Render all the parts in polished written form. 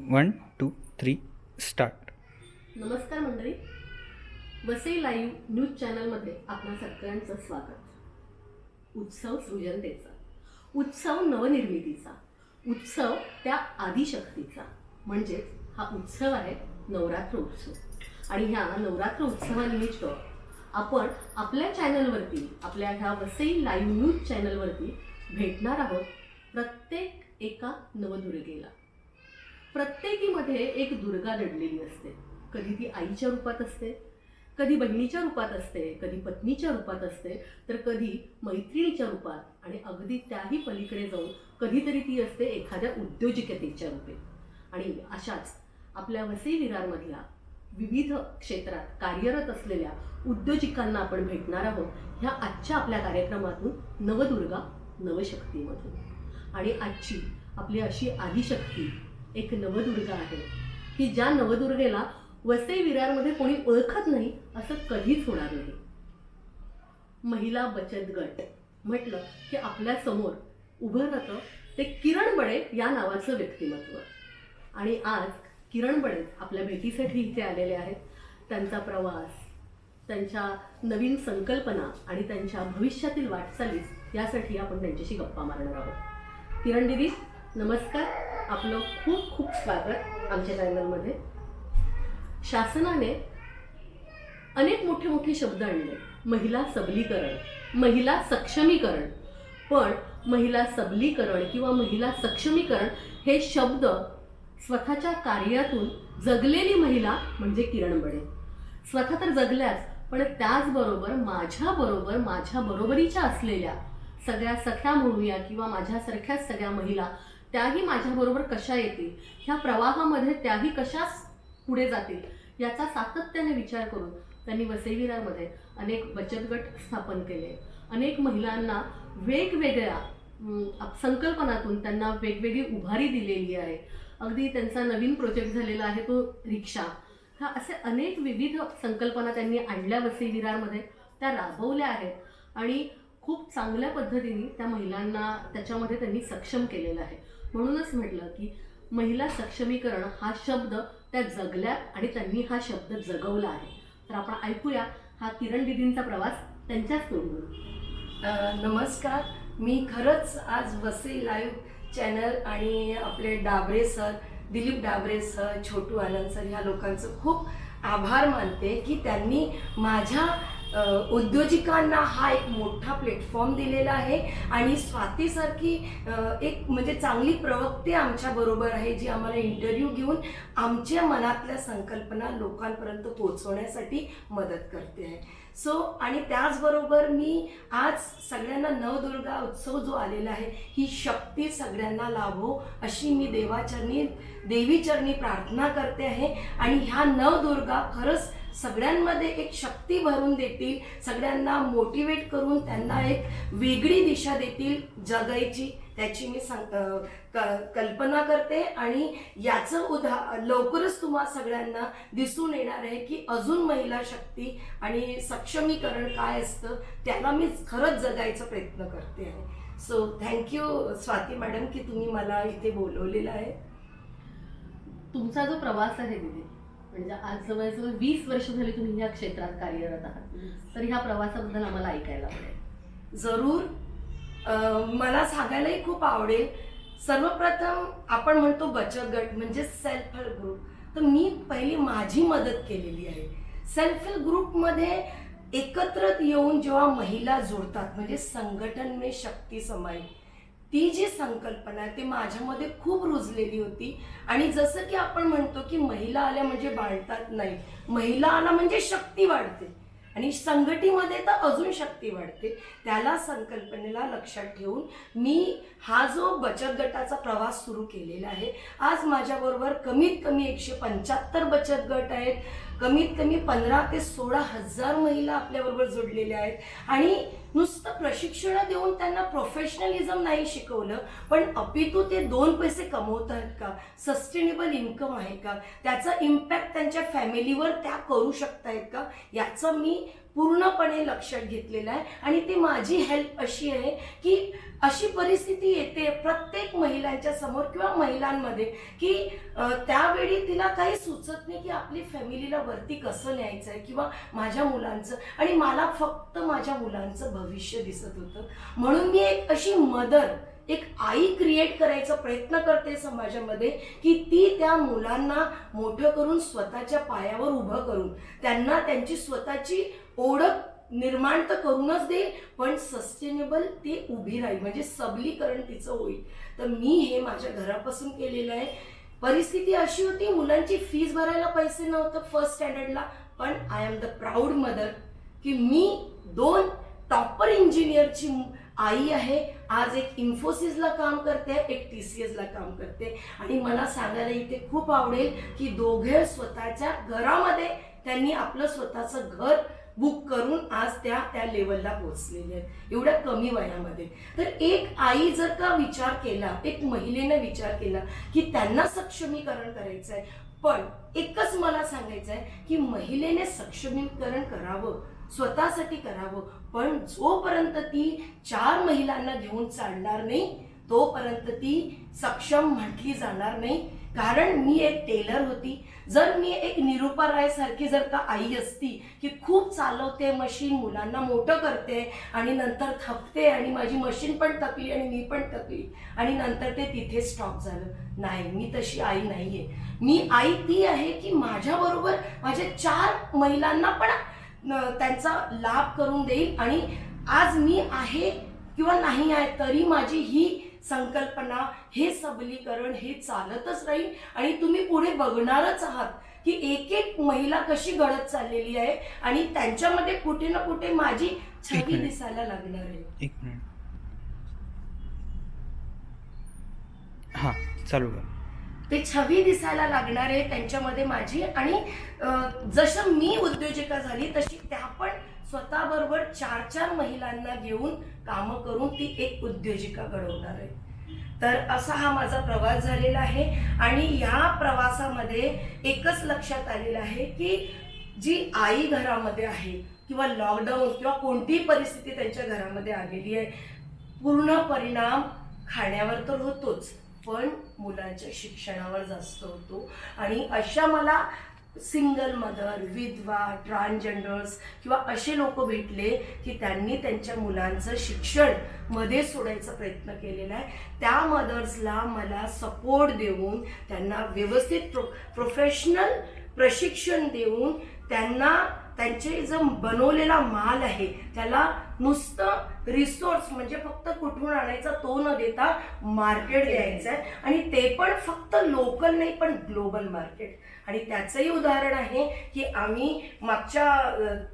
1 2 3 start. नमस्कार मंडळी, Vasai live news चॅनलमध्ये आपणा सगळ्यांचं स्वागत. उत्सव सृजनतेचा, उत्सव नवनिर्मितीचा, उत्सव त्या आदिशक्तीचा, म्हणजेच हा उत्सव आहे नवरात्र उत्सव. आणि ह्या नवरात्र उत्सवानिमित्त आपण आपल्या चॅनलवरती, आपल्या ह्या वसई लाईव्ह न्यूज चॅनलवरती भेटणार आहोत प्रत्येक एका नवदुर्गेला. प्रत्येकीमध्ये एक दुर्गा दडलेली असते. कधी ती आईच्या रूपात असते, कधी बहिणीच्या रूपात असते, कधी पत्नीच्या रूपात असते, तर कधी मैत्रिणीच्या रूपात, आणि अगदी त्याही पलीकडे जाऊन कधीतरी ती असते एखाद्या उद्योजकतेच्या रूपे. आणि अशाच आपल्या वसई विरारमधल्या विविध क्षेत्रात कार्यरत असलेल्या उद्योजिकांना आपण भेटणार आहोत ह्या आजच्या आपल्या कार्यक्रमातून, नवदुर्गा नवशक्तीमधून. आणि आजची आपली अशी आदिशक्ती एक नवदुर्गा आहे की ज्या नवदुर्गेला वसई विरारमध्ये कोणी ओळखत नाही असं कधीच होणार नाही. महिला बचत गट म्हटलं की आपल्या समोर उभं राहतं ते किरण बडे या नावाचं व्यक्तिमत्व. आणि आज किरण बडे आपल्या भेटीसाठी इथे आलेले आहेत. त्यांचा प्रवास, त्यांच्या नवीन संकल्पना आणि त्यांच्या भविष्यातील वाटचालीस यासाठी आपण त्यांच्याशी गप्पा मारणार आहोत. किरण दीदी नमस्कार, आपलं खूप खूप स्वागत आमच्या चॅनलमध्ये. शासनाने अनेक मोठे मोठे शब्द आणले, महिला सबलीकरण, महिला सक्षमीकरण. पण महिला सबलीकरण किंवा महिला सक्षमीकरण हे शब्द स्वतःच्या कार्यातून जगलेली महिला म्हणजे किरण बडे. स्वतः तर जगल्याच, पण त्याचबरोबर माझ्या बरोबरीच्या असलेल्या सगळ्या सख्या म्हणूया किंवा माझ्यासारख्याच सगळ्या महिला, त्याही माझ्याबरोबर कशा येतील, ह्या प्रवाहामध्ये त्याही कशा पुढे जातील याचा सातत्याने विचार करून त्यांनी वसई विरारमध्ये अनेक बचत गट स्थापन केले. अनेक महिलांना वेगवेगळ्या संकल्पनातून त्यांना वेगवेगळी उभारी दिलेली आहे. अगदी त्यांचा नवीन प्रोजेक्ट झालेला आहे तो रिक्षा. ह्या असे अनेक विविध संकल्पना त्यांनी आणल्या वसई विरारमध्ये, त्या राबवल्या आहेत आणि खूप चांगल्या पद्धतीने त्या महिलांना त्याच्यामध्ये त्यांनी सक्षम केलेलं आहे. म्हणूनच म्हटलं की महिला सक्षमीकरण हा शब्द त्या जगल्यात आणि त्यांनी हा शब्द जगवला आहे. तर आपण ऐकूया हा किरण दीदींचा प्रवास त्यांच्याच तोंडून. नमस्कार, मी खरंच आज वसई लाईव्ह चॅनल आणि आपले डाबरे सर, दिलीप डाबरे सर, छोटू आनंद सर ह्या लोकांचं खूप आभार मानते की त्यांनी माझ्या उद्योजिकांना हा एक मोठा प्लॅटफॉर्म दिलेला आहे. आणि स्वातीसारखी एक म्हणजे चांगली प्रवक्ते आमच्या बरोबर आहे जी आम्हाला इंटरव्ह्यू घेऊन आमच्या मनातल्या संकल्पना लोकांपर्यंत पोहोचवण्यासाठी मदत करते आहे. आणि त्याचबरोबर मी आज सगळ्यांना नवदुर्गा उत्सव जो आलेला आहे ही शक्ती सगळ्यांना लाभो अशी मी देवीचरणी प्रार्थना करते आहे. आणि ह्या नवदुर्गा खरंच सगळ्यांमध्ये एक शक्ती भरून देतील, सगळ्यांना मोटिवेट करून त्यांना एक वेगळी दिशा देतील जगायची, त्याची मी कल्पना करते. आणि याचं लवकरच तुम्हा सगळ्यांना दिसून येणार आहे की अजून महिला शक्ती आणि सक्षमीकरण काय असतं त्याला मी खरंच जगायचा प्रयत्न करते आहे. थँक्यू स्वाती मॅडम की तुम्ही मला इथे बोलवलेलं आहे. तुमचा जो प्रवास आहे दीदी, म्हणजे आज जवळजवळ 20 वर्ष झाली तुम्ही या क्षेत्रात कार्यरत आहात, तर ह्या प्रवासाबद्दल आम्हाला ऐकायला आवडेल. जरूर, मला सांगायलाही खूप आवडेल. सर्वप्रथम आपण म्हणतो बचत गट म्हणजे सेल्फ हेल्प ग्रुप, तर मी पहिली माझी मदत केलेली आहे. सेल्फ हेल्प ग्रुपमध्ये एकत्र येऊन जेव्हा महिला जोडतात म्हणजे संघटन में शक्ती समाई, ती जी संकल्पना आहे ती माझ्यामध्ये खूप रुजलेली होती. आणि जसं की आपण म्हणतो की महिला आल्या म्हणजे बाळतात नाही, महिला आला म्हणजे शक्ती वाढते आणि संघटनेमध्ये तर अजून शक्ती वाढते. त्याला संकल्पनेला लक्षात ठेवून मी हा जो बचत गटाचा प्रवास सुरू केलेला आहे. आज माझ्याबरोबर कमीत कमी 175 बचत गट आहेत. कमीत कमी 15 ते 16 हजार महिला आपल्याबरोबर जोडलेल्या आहेत. आणि नुसतं प्रशिक्षण देऊन त्यांना प्रोफेशनलिझम नाही शिकवलं, पण अपितू ते 2 पैसे कमवत आहेत का, सस्टेनेबल इन्कम आहे का, त्याचा इम्पॅक्ट त्यांच्या फॅमिलीवर त्या करू शकतायत का, याचं मी पूर्णपणे लक्षात घेतलेलं आहे. आणि ती माझी हेल्प अशी आहे की अशी परिस्थिती येते प्रत्येक महिलांच्या समोर किंवा महिलांमध्ये की त्यावेळी तिला काही सुचत नाही की आपली फॅमिलीला वरती कसं न्यायचं आहे किंवा माझ्या मुलांचं, आणि मला फक्त माझ्या मुलांचं भविष्य दिसत होतं. म्हणून मी एक अशी मदर, एक आई क्रिएट करायचा प्रयत्न करते समाजामध्ये की ती त्या मुलांना मोठं करून स्वतःच्या पायावर उभं करून त्यांना त्यांची स्वतःची ओळख निर्माण तर करूनच देईल, पण सस्टेनेबल ती उभी राहील, म्हणजे सबलीकरण तिचं होईल. तर मी हे माझ्या घरापासून केलेलं आहे. परिस्थिती अशी होती, मुलांची फीस भरायला पैसे नव्हतं फर्स्ट स्टँडर्डला, पण I am the proud mother की मी 2 टॉपर इंजिनियरची आई आहे. आज एक इन्फोसिसला काम करते, एक TCSला काम करते. आणि मला सांगायला इथे खूप आवडेल की दोघे स्वतःच्या घरामध्ये त्यांनी आपलं स्वतःचं घर बुक करून आज त्या लेवलला पोहोचलेले आहेत एवढ्या कमी वयामध्ये. तर एक आई जर का विचार केला, एक महिलेने विचार केला की त्यांना सक्षमीकरण करायचं आहे, पण एकच मला सांगायचं आहे की महिलेने सक्षमीकरण करावं, स्वतःसाठी करावं, पण जोपर्यंत ती 4 महिलांना घेऊन चालणार नाही तोपर्यंत ती सक्षम म्हटली जाणार नाही. कारण मी एक टेलर होती. जर मी एक निरूपा राय सारखी जर का आई असती की खूप चालवते मशीन, मुलांना मोठं करते आणि नंतर थकते आणि माझी मशीन पण थकली आणि मी पण थकली आणि नंतर ते तिथे स्टॉप झालं, नाही, मी तशी आई नाहीये. मी आई ती आहे की माझ्याबरोबर माझ्या 4 महिलांना पण त्यांचा लाभ करून देईल. आणि आज मी आहे किंवा नाही आहे तरी माझी ही संकल्पना, हे सबलीकरण हे चालतच राहील. आणि तुम्ही पुढे बघणारच आहात की एक एक महिला कशी घडत चाललेली आहे आणि त्यांच्यामध्ये कुठे ना कुठे माझी छबी दिसायला लागणार आहे. एक मिनिट. हां, चालू कर. ते छबी दिसायला लागणार आहे त्यांच्यामध्ये माझी. आणि जसं मी उद्योजिका झाली तशी त्या पण स्वतःबरोबर 4 महिलांना घेऊन कामं करून ती एक उद्योजिका घडवणार आहे. तर असा हा माझा प्रवास झालेला आहे. आणि या प्रवासामध्ये एकच लक्षात आलेलं आहे की जी आई घरामध्ये आहे किंवा लॉकडाऊन किंवा कोणतीही परिस्थिती त्यांच्या घरामध्ये आलेली आहे, पूर्ण परिणाम खाण्यावर तर होतोच, पण मुलांच्या शिक्षणावर जास्त होतो. आणि अशा मला सिंगल मदर, विधवा, ट्रान्सजेंडर्स किंवा असे लोक भेटले की त्यांनी त्यांच्या मुलांचं शिक्षण मध्ये सोडायचा प्रयत्न केलेला आहे. त्या मदर्सला मला सपोर्ट देऊन त्यांना व्यवस्थित प्रोफेशनल प्रशिक्षण देऊन त्यांना त्यांचे जो बनवलेला माल आहे त्याला नुसतं रिसोर्स म्हणजे फक्त कुठून आणायचा तो न देता मार्केट द्यायचं आहे. आणि ते पण फक्त लोकल नाही पण ग्लोबल मार्केट. आणि त्याचंही उदाहरण आहे की आम्ही मागच्या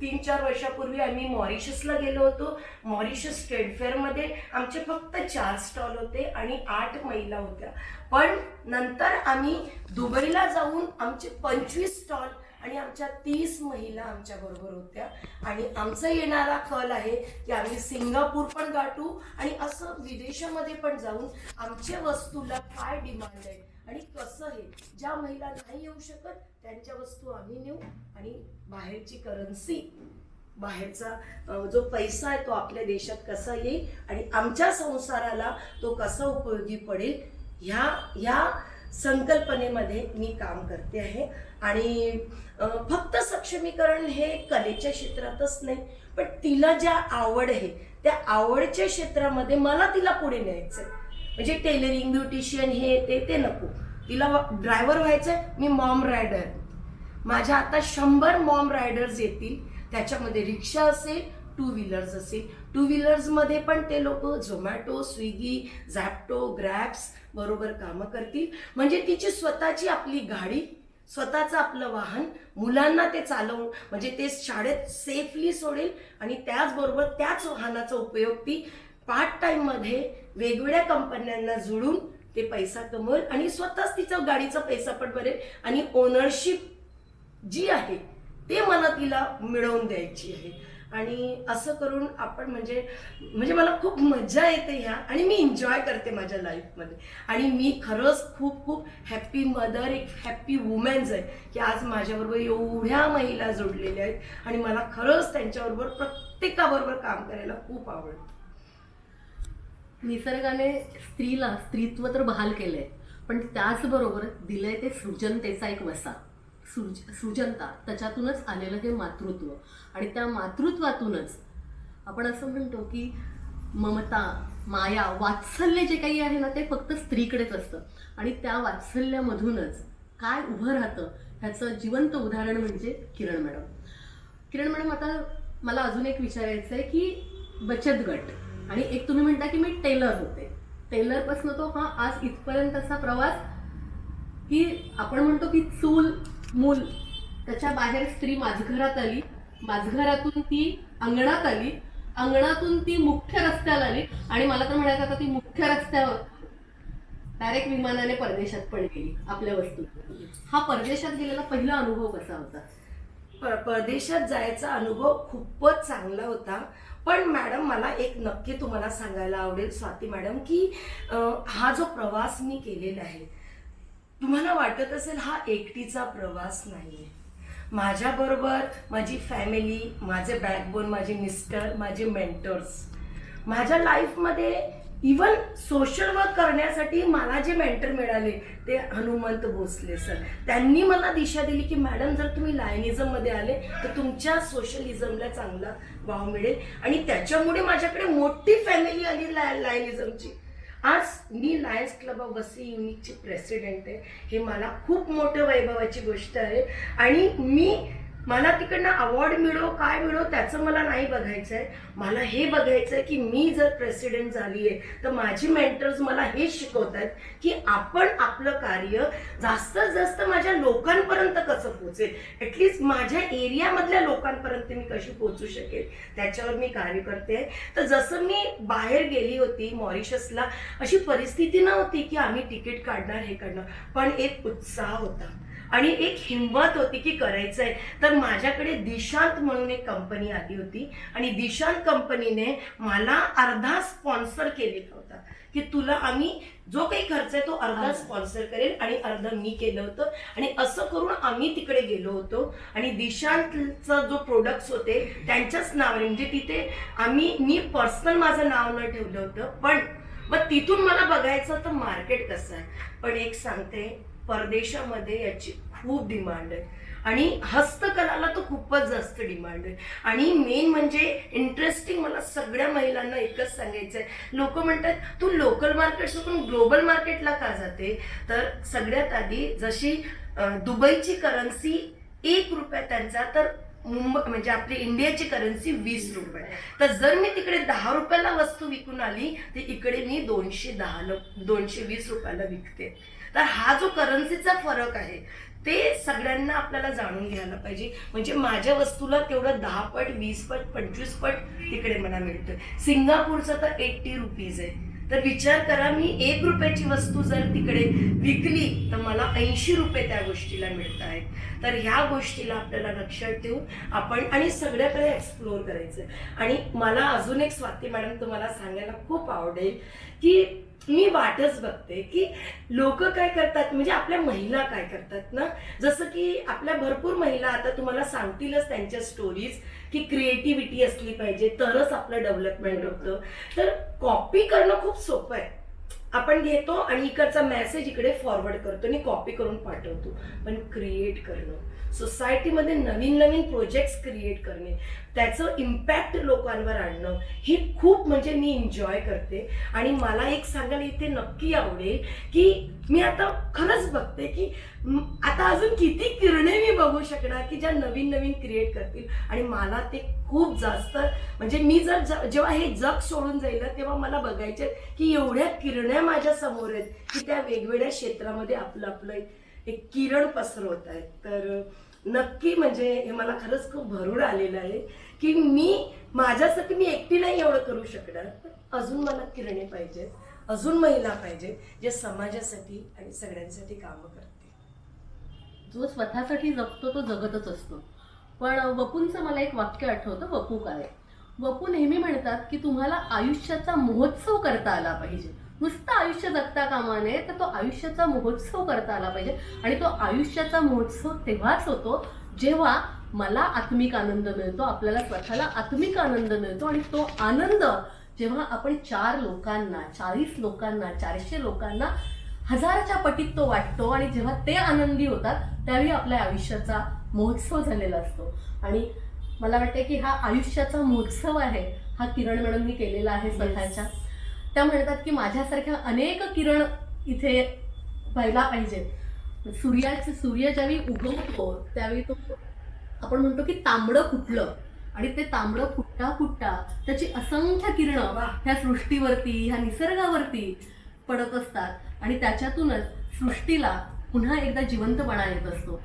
3-4 वर्षापूर्वी आम्ही मॉरिशसला गेलो होतो. मॉरिशस ट्रेड फेअरमध्ये आमचे फक्त 4 स्टॉल होते आणि 8 महिला होत्या. पण नंतर आम्ही दुबईला जाऊन आमचे 25 स्टॉल आणि आमच्या 30 महिला आमच्या बरोबर होत्या. आणि आमचा येणारा कल आहे की आम्ही सिंगापूर पण गाठू आणि असं विदेशामध्ये पण जाऊन आमच्या वस्तूला काय डिमांड आहे आणि कसं आहे, ज्या महिला नाही येऊ शकत त्यांच्या वस्तू आम्ही नेऊ आणि बाहेरची करन्सी, बाहेरचा जो पैसा आहे तो आपल्या देशात कसा येईल आणि आमच्या संसाराला तो कसा उपयोगी पडेल, ह्या संकल्पनेमध्ये मी काम करते आहे. आणि फक्त सक्षमीकरण हे कलेच्या क्षेत्रातच नाही, पण तिला ज्या आवड आहे त्या आवडच्या क्षेत्रामध्ये मला तिला पुढे न्यायचंय. म्हणजे टेलरिंग, ब्युटिशियन हे ते नको, तिला ड्रायव्हर व्हायचंय. मी मॉम रायडर, माझ्या आता 100 मॉम रायडर्स येतील. त्याच्यामध्ये रिक्षा असेल, 2 व्हीलर्स असेल. 2 व्हीलर्समध्ये पण ते लोक झोमॅटो, स्विगी, झॅप्टो, ग्रॅब्स बरोबर कामं करतील. म्हणजे तिची स्वतःची आपली गाडी, स्वतःचं आपलं वाहन, मुलांना ते चालवून म्हणजे ते शाळेत सेफली सोडेल आणि त्याचबरोबर त्याच वाहनाचा उपयोग ती पार्ट टाईममध्ये वेगवेगळ्या कंपन्यांना जुळून ते पैसा कमवेल आणि स्वतःच तिचा गाडीचा पैसा पण भरेल आणि ओनरशिप जी आहे ते मला तिला मिळवून द्यायची आहे. आणि असं करून आपण म्हणजे मला खूप मजा येते ह्या, आणि मी एन्जॉय करते माझ्या लाईफमध्ये. आणि मी खरंच खूप खूप हॅप्पी मदर, एक हॅप्पी वुमेन्स आहे की आज माझ्याबरोबर एवढ्या महिला जोडलेल्या आहेत आणि मला खरंच त्यांच्याबरोबर प्रत्येकाबरोबर काम करायला खूप आवडतं. निसर्गाने स्त्रीला स्त्रीत्व तर बहाल केलंय, पण त्याचबरोबर दिलंय ते सृजनतेचा एक वसा, सृजनता, त्याच्यातूनच आलेलं हे मातृत्व. आणि त्या मातृत्वातूनच आपण असं म्हणतो की ममता, माया, वात्सल्य जे काही आहे ना ते फक्त स्त्रीकडेच असतं. आणि त्या वात्सल्यामधूनच काय उभं राहतं ह्याचं जिवंत उदाहरण म्हणजे किरण मॅडम. किरण मॅडम, आता मला अजून एक विचारायचं आहे की बचत गट, आणि एक तुम्ही म्हणता की मी टेलर होते, टेलरपासून तो हा आज इथपर्यंतचा प्रवास की आपण म्हणतो की चूल मूल, त्याच्या बाहेर स्त्री माझघरात आली, माझघरातून ती अंगणात आली, अंगणातून ती मुख्य रस्त्याला आली, आणि मला तर म्हणायचं आता ती मुख्य रस्त्यावर डायरेक्ट विमानाने परदेशात पण गेली आपल्या वस्तू. हा परदेशात गेलेला पहिला अनुभव कसा होता? परदेशात जायचा अनुभव खूपच चांगला होता. पण मॅडम, मला एक नक्की तुम्हाला सांगायला आवडेल स्वाती मॅडम की हा जो प्रवास मी केलेला आहे, तुम्हाला वाटत असेल हा एकटीचा प्रवास नाहीये. माझ्याबरोबर माझी फॅमिली, माझे बॅकबोन, माझे मिस्टर, माझे मेंटर्स, माझ्या लाईफमध्ये इवन सोशल वर्क करण्यासाठी मला जे मेंटर मिळाले ते हनुमंत भोसले सर. त्यांनी मला दिशा दिली की मॅडम, जर तुम्ही लायनिझममध्ये आले तर तुमच्या सोशलिझमला चांगला वाव मिळेल. आणि त्याच्यामुळे माझ्याकडे मोठी फॅमिली आली लायनिझमची. आज मी लायन्स क्लब ऑफ वसई युनिकची प्रेसिडेंट आहे. हे मला खूप मोठं वैभवाची गोष्ट आहे. आणि मला तिकडनं अवॉर्ड मिळो काय मिळो त्याचं मला नाही बघायचं आहे. मला हे बघायचं आहे की मी जर प्रेसिडेंट झाली आहे तर माझी मेंटर्स मला हे शिकवत आहेत की आपण आपलं कार्य जास्तीत जास्त माझ्या लोकांपर्यंत कसं पोहोचेल, ॲटलिस्ट माझ्या एरियामधल्या लोकांपर्यंत मी कशी पोहोचू शकेल त्याच्यावर मी कार्य करते. तर जसं मी बाहेर गेली होती मॉरिशसला, अशी परिस्थिती नव्हती की आम्ही तिकीट काढणार हे काढणार, पण एक उत्साह होता आणि एक हिंमत होती की करायचंय. तर माझ्याकडे दिशांत म्हणून एक कंपनी आली होती आणि दिशांत कंपनीने मला अर्धा स्पॉन्सर केलेला होता की तुला आम्ही जो काही खर्च आहे तो अर्धा स्पॉन्सर करेल आणि अर्धा मी केलं होतं. आणि असं करून आम्ही तिकडे गेलो होतो आणि दिशांतचं जो प्रोडक्ट्स होते त्यांच्याच नावाने, म्हणजे तिथे मी पर्सनल माझं नाव न ठेवलं होतं, पण मग तिथून मला बघायचं होतं मार्केट कसं आहे. पण एक सांगते, परदेशामध्ये याची खूप डिमांड आहे आणि हस्तकलाला तर खूपच जास्त डिमांड आहे. आणि मेन म्हणजे इंटरेस्टिंग, मला सगळ्या महिलांना एकच सांगायचं आहे, लोक म्हणतात तू लोकल मार्केट सोडून ग्लोबल मार्केटला का जाते. तर सगळ्यात आधी जशी दुबईची करन्सी 1 रुपया त्यांचा, तर मुंबई म्हणजे आपली इंडियाची करन्सी 20 रुपये. तर जर मी तिकडे 10 रुपयाला वस्तू विकून आली तर इकडे मी 220 रुपयाला विकते. तर हा जो करन्सीचा फरक आहे ते सगळ्यांना आपल्याला जाणून घ्यायला पाहिजे. म्हणजे माझ्या वस्तूला तेवढं 10 पट, 20 पट, 25 पट तिकडे मला मिळतोय. सिंगापूरचं तर 80 रुपीज आहे. तर विचार करा, मी 1 रुपयाची वस्तू जर तिकडे विकली तर मला 80 रुपये त्या गोष्टीला मिळत आहेत. तर ह्या गोष्टीला आपल्याला लक्षात ठेवून आपण आणि सगळ्याकडे एक्सप्लोअर करायचं. आणि मला अजून एक स्वाती मॅडम तुम्हाला सांगायला खूप आवडेल की मी वाटच बघते की लोक काय करतात, म्हणजे आपल्या महिला काय करतात ना, जसं की आपल्या भरपूर महिला आता तुम्हाला सांगतीलच त्यांच्या स्टोरीज की क्रिएटिव्हिटी असली पाहिजे तरच आपलं डेव्हलपमेंट होतं. तर कॉपी करणं खूप सोपं आहे. आपण घेतो आणि इकडचा मेसेज इकडे फॉरवर्ड करतो आणि कॉपी करून पाठवतो. पण क्रिएट करणं, सोसायटीमध्ये नवीन नवीन प्रोजेक्ट्स क्रिएट करणे, त्याचं इम्पॅक्ट लोकांवर आणणं, हे खूप म्हणजे मी एन्जॉय करते. आणि मला एक सांगायला इथे नक्की आवडेल की मी आता खरंच बघते की आता अजून किती किरणे मी बघू शकणार की ज्या नवीन नवीन क्रिएट करतील. आणि मला ते खूप जास्त, म्हणजे मी जेव्हा हे जग सोडून जाईल तेव्हा मला बघायचे की एवढ्या किरण्या माझ्या समोर आहेत की त्या वेगवेगळ्या क्षेत्रामध्ये आपलं आपलं एक किरण पसरवत आहेत. तर नक्की म्हणजे हे मला खरंच खूप भरूड आलेलं आहे की माझ्यासाठी मी एकटी नाही एवढं करू शकणार, पण अजून मला किरणे पाहिजेत, अजून महिला पाहिजे जे समाजासाठी आणि सगळ्यांसाठी कामं करते. जो स्वतःसाठी जगतो तो जगतच असतो. पण वपूंचं मला एक वाक्य आठवतं. वपू काय, वपू नेहमी म्हणतात की तुम्हाला आयुष्याचा महोत्सव करता आला पाहिजे. नुसतं आयुष्य जगता कामा नये, तर तो आयुष्याचा महोत्सव करता आला पाहिजे. आणि तो आयुष्याचा महोत्सव तेव्हाच होतो जेव्हा मला आत्मिक आनंद मिळतो, आपल्याला स्वतःला आत्मिक आनंद मिळतो. आणि तो आनंद जेव्हा आपण 4 लोकांना, 40 लोकांना, 400 लोकांना 1000च्या पटीत तो वाटतो आणि जेव्हा ते आनंदी होतात त्यावेळी आपल्या आयुष्याचा महोत्सव झालेला असतो. आणि मला वाटतं की हा आयुष्याचा महोत्सव आहे हा किरण मॅडमनी केलेला आहे स्वतःच्या. त्या म्हणतात की माझ्यासारख्या अनेक किरण इथे व्हायला पाहिजेत. सूर्य ज्यावेळी उगवतो त्यावेळी तो आपण म्हणतो की तांबडं फुटलं आणि ते तांबडं फुटता फुटता त्याची असंख्य किरणं ह्या सृष्टीवरती, ह्या निसर्गावरती पडत असतात आणि त्याच्यातूनच सृष्टीला पुन्हा एकदा जिवंतपणा येत असतो.